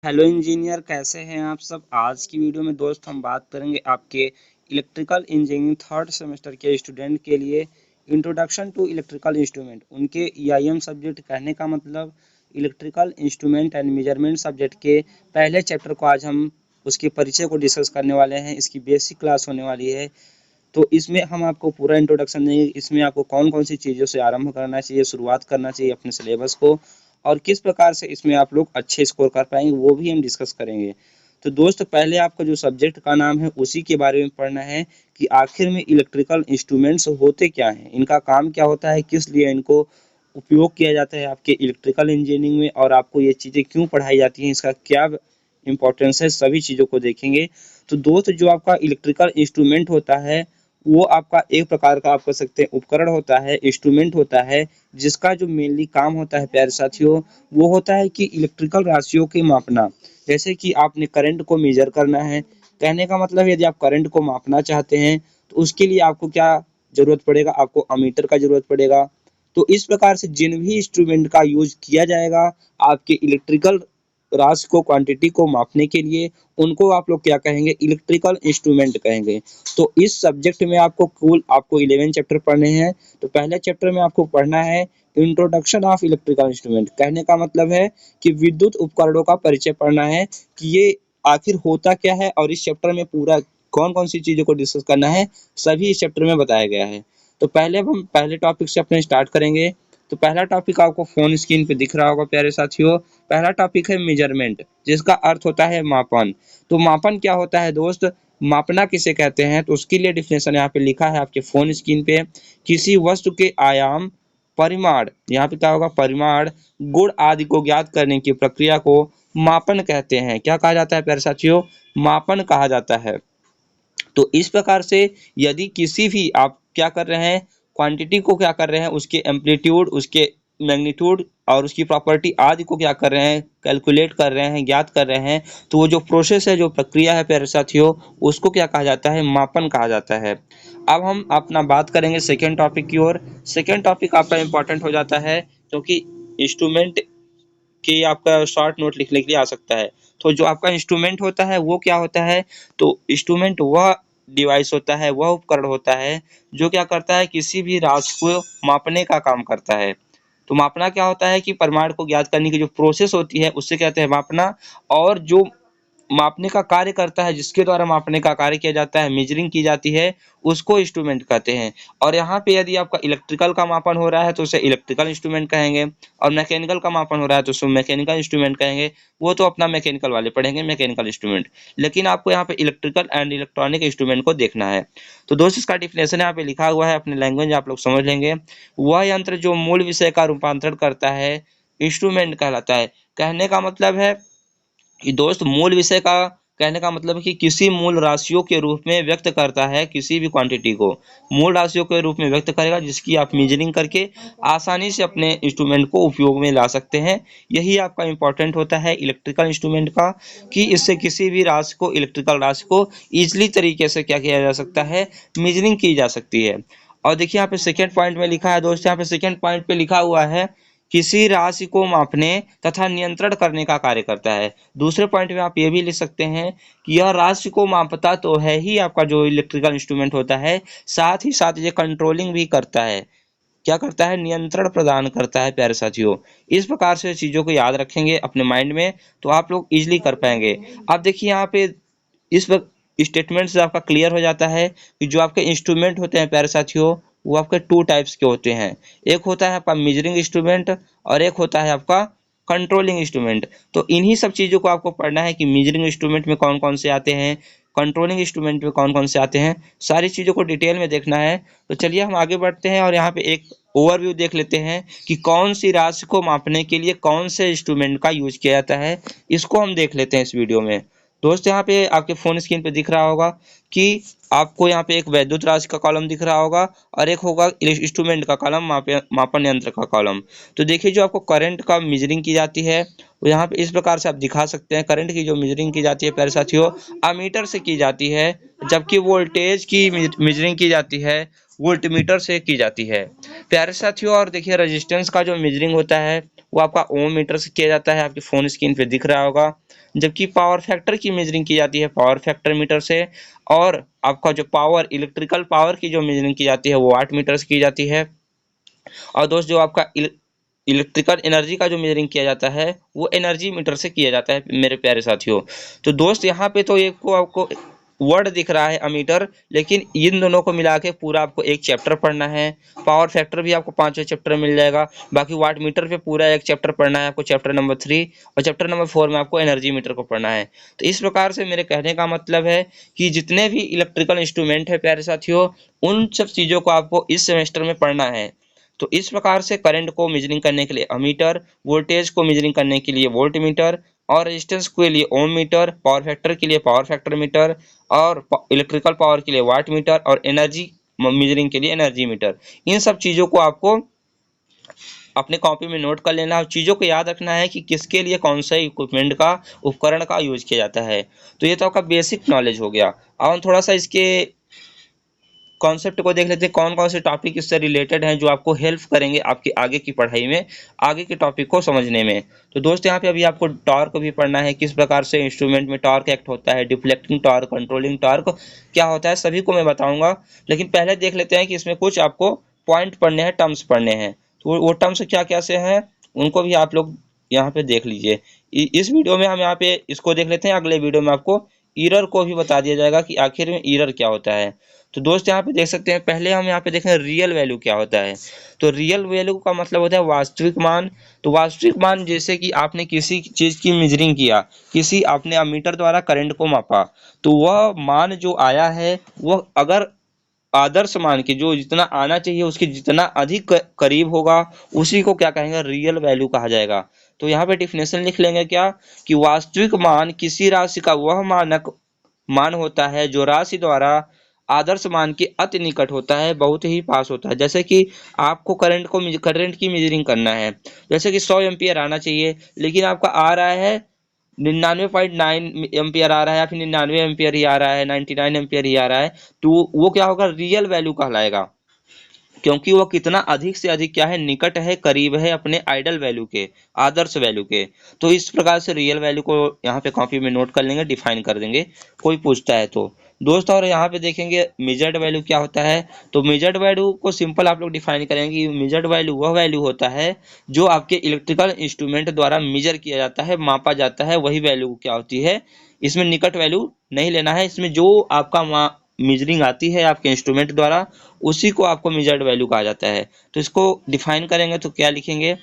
Hello engineer, कैसे हैं आप सब। आज की वीडियो में दोस्त हम बात करेंगे आपके इलेक्ट्रिकल इंजीनियरिंग थर्ड सेमेस्टर के स्टूडेंट के लिए इंट्रोडक्शन टू इलेक्ट्रिकल इंस्ट्रूमेंट। उनके ईआईएम सब्जेक्ट कहने का मतलब electrical instrument and measurement subject के पहले चैप्टर को आज हम उसके परिचय को डिस्कस करने वाले हैं। इसकी बेसिक क्लास होने वाली है, तो इसमें हम आपको पूरा इंट्रोडक्शन देंगे। इसमें आपको कौन कौन सी चीज़ों से आरंभ करना चाहिए, शुरुआत करना चाहिए अपने सिलेबस को, और किस प्रकार से इसमें आप लोग अच्छे स्कोर कर पाएंगे वो भी हम डिस्कस करेंगे। तो दोस्त, पहले आपका जो सब्जेक्ट का नाम है उसी के बारे में पढ़ना है कि आखिर में इलेक्ट्रिकल इंस्ट्रूमेंट्स होते क्या हैं, इनका काम क्या होता है, किस लिए इनको उपयोग किया जाता है आपके इलेक्ट्रिकल इंजीनियरिंग में, और आपको ये चीज़ें क्यों पढ़ाई जाती हैं, इसका क्या इम्पोर्टेंस है, सभी चीज़ों को देखेंगे। तो दोस्त, जो आपका इलेक्ट्रिकल इंस्ट्रूमेंट होता है वो आपका एक प्रकार का आप कह सकते हैं उपकरण होता है, इंस्ट्रूमेंट होता है, जिसका जो मेनली काम होता है प्यारे साथियों, वो होता है कि इलेक्ट्रिकल राशियों के मापना। जैसे कि आपने करंट को मेजर करना है, कहने का मतलब यदि आप करंट को मापना चाहते हैं तो उसके लिए आपको क्या जरूरत पड़ेगा, आपको अमीटर का जरूरत पड़ेगा। तो इस प्रकार से जिन भी इंस्ट्रूमेंट का यूज किया जाएगा आपके इलेक्ट्रिकल राशि को, क्वांटिटी को मापने के लिए, उनको आप लोग क्या कहेंगे, इलेक्ट्रिकल इंस्ट्रूमेंट कहेंगे। तो इस सब्जेक्ट में आपको 11 चैप्टर पढ़ने हैं। तो पहले चैप्टर में आपको पढ़ना है इंट्रोडक्शन ऑफ इलेक्ट्रिकल इंस्ट्रूमेंट। कहने का मतलब है कि विद्युत उपकरणों का परिचय पढ़ना है कि ये आखिर होता क्या है, और इस चैप्टर में पूरा कौन कौन सी चीज़ों को डिस्कस करना है सभी इस चैप्टर में बताया गया है। तो पहले हम पहले टॉपिक से अपने स्टार्ट करेंगे। तो पहला टॉपिक आपको फोन स्क्रीन पे दिख रहा होगा प्यारे साथियों। पहला टॉपिक है मेजरमेंट, जिसका अर्थ होता है मापन। तो मापन क्या होता है दोस्त, मापना किसे कहते हैं, तो उसके लिए डिफिनेशन यहाँ पे लिखा है आपके फोन स्क्रीन पे। किसी वस्तु के आयाम, परिमाण, यहाँ पे क्या होगा, परिमाण, गुण आदि को ज्ञात करने की प्रक्रिया को मापन कहते हैं। क्या कहा जाता है प्यारे साथियों, मापन कहा जाता है। तो इस प्रकार से यदि किसी भी आप क्या कर रहे हैं, क्वांटिटी को क्या कर रहे हैं, उसके एम्पलीट्यूड, उसके मैग्नीट्यूड और उसकी प्रॉपर्टी आदि को क्या कर रहे हैं, कैलकुलेट कर रहे हैं, ज्ञात कर रहे हैं, तो वो जो प्रोसेस है, जो प्रक्रिया है प्यारे साथियों, उसको क्या कहा जाता है, मापन कहा जाता है। अब हम अपना बात करेंगे सेकेंड टॉपिक की ओर। सेकेंड टॉपिक आपका इंपॉर्टेंट हो जाता है क्योंकि इंस्ट्रूमेंट कि आपका शॉर्ट नोट लिखने के लिए आ सकता है। तो जो आपका इंस्ट्रूमेंट होता है वो क्या होता है, तो इंस्ट्रूमेंट वह डिवाइस होता है, वह उपकरण होता है जो क्या करता है, किसी भी राशि को मापने का काम करता है। तो मापना क्या होता है कि परिमाण को ज्ञात करने की जो प्रोसेस होती है उससे कहते हैं मापना। और जो मापने का कार्य करता है, जिसके द्वारा मापने का कार्य किया जाता है, मेजरिंग की जाती है, उसको इंस्ट्रूमेंट कहते हैं। और यहाँ पे यदि आपका इलेक्ट्रिकल का मापन हो रहा है तो उसे इलेक्ट्रिकल इंस्ट्रूमेंट कहेंगे, और मैकेनिकल का मापन हो रहा है तो उसे मैकेनिकल इंस्ट्रूमेंट कहेंगे। वो तो अपना मैकेनिकल वाले पढ़ेंगे, मैकेनिकल इंस्ट्रूमेंट। लेकिन आपको यहाँ पे इलेक्ट्रिकल एंड इलेक्ट्रॉनिक इंस्ट्रूमेंट को देखना है। तो दोस्त, इसका डिफिनेशन यहाँ पे लिखा हुआ है, अपने लैंग्वेज आप लोग समझ लेंगे। वह यंत्र जो मूल विषय का रूपांतरण करता है इंस्ट्रूमेंट कहलाता है। कहने का मतलब है कि दोस्त, मूल विषय का कहने का मतलब है कि किसी मूल राशियों के रूप में व्यक्त करता है, किसी भी क्वांटिटी को मूल राशियों के रूप में व्यक्त करेगा, जिसकी आप मेजरिंग करके आसानी से अपने इंस्ट्रूमेंट को उपयोग में ला सकते हैं। यही आपका इंपॉर्टेंट होता है इलेक्ट्रिकल इंस्ट्रूमेंट का, कि इससे किसी भी राशि को, इलेक्ट्रिकल राशि को इजिली तरीके से क्या किया जा सकता है, मेजरिंग की जा सकती है। और देखिए यहाँ पे सेकेंड पॉइंट में लिखा है दोस्त, यहाँ पे सेकेंड पॉइंट पे लिखा हुआ है किसी राशि को मापने तथा नियंत्रण करने का कार्य करता है। दूसरे पॉइंट में आप ये भी लिख सकते हैं कि यह राशि को मापता तो है ही आपका जो इलेक्ट्रिकल इंस्ट्रूमेंट होता है, साथ ही साथ ये कंट्रोलिंग भी करता है। क्या करता है, नियंत्रण प्रदान करता है प्यारे साथियों। इस प्रकार से चीज़ों को याद रखेंगे अपने माइंड में तो आप लोग इजिली कर पाएंगे। अब देखिए यहाँ पे इस स्टेटमेंट से आपका क्लियर हो जाता है कि जो आपके इंस्ट्रूमेंट होते हैं प्यारे साथियों, वो आपके टू टाइप्स के होते हैं। एक होता है आपका मेजरिंग इंस्ट्रूमेंट और एक होता है आपका कंट्रोलिंग इंस्ट्रूमेंट। तो इन्हीं सब चीज़ों को आपको पढ़ना है कि मेजरिंग इंस्ट्रूमेंट में कौन कौन से आते हैं, कंट्रोलिंग इंस्ट्रूमेंट में कौन कौन से आते हैं, सारी चीज़ों को डिटेल में देखना है। तो चलिए हम आगे बढ़ते हैं और यहाँ पे एक ओवरव्यू देख लेते हैं कि कौन सी राशि को मापने के लिए कौन से इंस्ट्रूमेंट का यूज किया जाता है। इसको हम देख लेते हैं इस वीडियो में। दोस्त, यहाँ पे आपके फोन स्क्रीन पे दिख रहा होगा कि आपको यहाँ पे एक वैद्युत राशि का कॉलम दिख रहा होगा और एक होगा इंस्ट्रूमेंट का कॉलम, मापन यंत्र का कॉलम। तो देखिए, जो आपको करंट का मेजरिंग की जाती है वो यहाँ पे इस प्रकार से आप दिखा सकते हैं। करंट की जो मेजरिंग की जाती है प्यारे साथियों, अमीटर से की जाती है, जबकि वोल्टेज की मेजरिंग की जाती है वोल्टमीटर से की जाती है प्यारे साथियों। और देखिए, रेजिस्टेंस का जो मेजरिंग होता है वो आपका ओम मीटर से किया जाता है, आपके फ़ोन स्क्रीन पे दिख रहा होगा। जबकि पावर फैक्टर की मेजरिंग की जाती है पावर फैक्टर मीटर से, और आपका जो पावर इलेक्ट्रिकल पावर की जो मेजरिंग की जाती है वो वाट मीटर से की जाती है। और दोस्त जो आपका इलेक्ट्रिकल एनर्जी का जो मेजरिंग किया जाता है वो एनर्जी मीटर से किया जाता है मेरे प्यारे साथियों। तो दोस्त यहाँ पे तो एक को आपको वर्ड दिख रहा है अमीटर, लेकिन इन दोनों को मिला के पूरा आपको एक चैप्टर पढ़ना है। पावर फैक्टर भी आपको 5वें चैप्टर मिल जाएगा, बाकी वाट मीटर पे पूरा एक चैप्टर पढ़ना है आपको, चैप्टर नंबर 3, और चैप्टर नंबर 4 में आपको एनर्जी मीटर को पढ़ना है। तो इस प्रकार से मेरे कहने का मतलब है कि जितने भी इलेक्ट्रिकल इंस्ट्रूमेंट है प्यारे साथियों, उन सब चीज़ों को आपको इस सेमेस्टर में पढ़ना है। तो इस प्रकार से करंट को मेजरिंग करने के लिए अमीटर, वोल्टेज को मेजरिंग करने के लिए वोल्ट मीटर, और रेजिस्टेंस के लिए ओम मीटर, पावर फैक्टर के लिए पावर फैक्टर मीटर, और इलेक्ट्रिकल पावर के लिए वाट मीटर, और एनर्जी मेजरिंग के लिए एनर्जी मीटर। इन सब चीज़ों को आपको अपने कॉपी में नोट कर लेना है। चीज़ों को याद रखना है कि किसके लिए कौन सा इक्विपमेंट का उपकरण का यूज किया जाता है। तो ये तो आपका बेसिक नॉलेज हो गया। अब हम थोड़ा सा इसके कॉन्सेप्ट को देख लेते हैं, कौन कौन से टॉपिक इससे रिलेटेड हैं जो आपको हेल्प करेंगे आपकी आगे की पढ़ाई में, आगे के टॉपिक को समझने में। तो दोस्त यहाँ पे अभी आपको टॉर्क भी पढ़ना है, किस प्रकार से इंस्ट्रूमेंट में टॉर्क एक्ट होता है, डिफ्लेक्टिंग टॉर्क, कंट्रोलिंग टॉर्क क्या होता है, सभी को मैं बताऊंगा। लेकिन पहले देख लेते हैं कि इसमें कुछ आपको पॉइंट पढ़ने हैं, टर्म्स पढ़ने हैं। तो वो टर्म्स क्या क्या से हैं उनको भी आप लोग यहाँ पे देख लीजिए। इस वीडियो में हम यहाँ पे इसको देख लेते हैं, अगले वीडियो में आपको ईरर को भी बता दिया जाएगा कि आखिर में ईरर क्या होता है। तो दोस्त यहाँ पे देख सकते हैं, पहले हम यहाँ पे देखें रियल वैल्यू क्या होता है। तो रियल वैल्यू का मतलब होता है वास्तविक मान। तो वास्तविक मान जैसे कि आपने किसी चीज़ की मेजरिंग किया, किसी आपने अमीटर द्वारा करंट को मापा, तो वह मान जो आया है वह अगर आदर्श मान के जो जितना आना चाहिए उसके जितना अधिक करीब होगा, उसी को क्या कहेंगे, रियल वैल्यू कहा जाएगा। तो यहाँ पे डिफिनेशन लिख लेंगे क्या, कि वास्तविक मान किसी राशि का वह मानक मान होता है जो राशि द्वारा आदर्श मान के अति निकट होता है, बहुत ही पास होता है। जैसे कि आपको करंट की मेजरिंग करना है, जैसे कि 100 एम्पियर आना चाहिए, लेकिन आपका आ रहा है 99.9 एम्पियर आ रहा है, या फिर 99 एम्पियर ही आ रहा है, 99 एम्पियर ही आ रहा है, तो वो क्या होगा, रियल वैल्यू कहलाएगा, क्योंकि वो कितना अधिक से अधिक क्या है, निकट है, करीब है अपने आइडल वैल्यू के, आदर्श वैल्यू के। तो इस प्रकार से रियल वैल्यू को यहाँ पे कॉपी में नोट कर लेंगे, डिफाइन कर देंगे, कोई पूछता है तो दोस्त। और यहाँ पे देखेंगे मेजर्ड वैल्यू क्या होता है। तो मेजर्ड वैल्यू को सिंपल आप लोग डिफाइन करेंगे कि मेजर्ड वैल्यू वह वैल्यू होता है जो आपके इलेक्ट्रिकल इंस्ट्रूमेंट द्वारा मेजर किया जाता है, मापा जाता है, वही वैल्यू क्या होती है। इसमें निकट वैल्यू नहीं लेना है, इसमें जो आपका मेजरिंग आती है आपके इंस्ट्रूमेंट द्वारा, उसी को आपको मेजर्ड वैल्यू कहा जाता है। तो इसको डिफाइन करेंगे तो क्या लिखेंगे,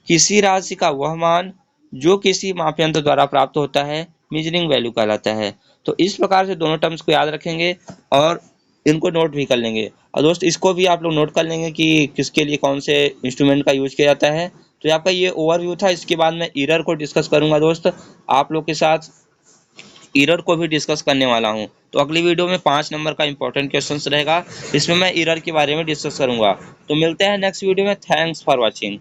किसी राशि का वह मान जो किसी मापयंत्र द्वारा प्राप्त होता है, मेजरिंग वैल्यू कहलाता है। तो इस प्रकार से दोनों टर्म्स को याद रखेंगे और इनको नोट भी कर लेंगे। और दोस्त इसको भी आप लोग नोट कर लेंगे कि किसके लिए कौन से इंस्ट्रूमेंट का यूज किया जाता है। तो ये आपका ये ओवरव्यू था। इसके बाद मैं एरर को डिस्कस करूंगा दोस्त, आप लोग के साथ एरर को भी डिस्कस करने वाला हूं। तो अगली वीडियो में 5 नंबर का इंपॉर्टेंट क्वेश्चंस रहेगा, इसमें मैं एरर के बारे में डिस्कस करूंगा। तो मिलते हैं नेक्स्ट वीडियो में। Thanks for watching.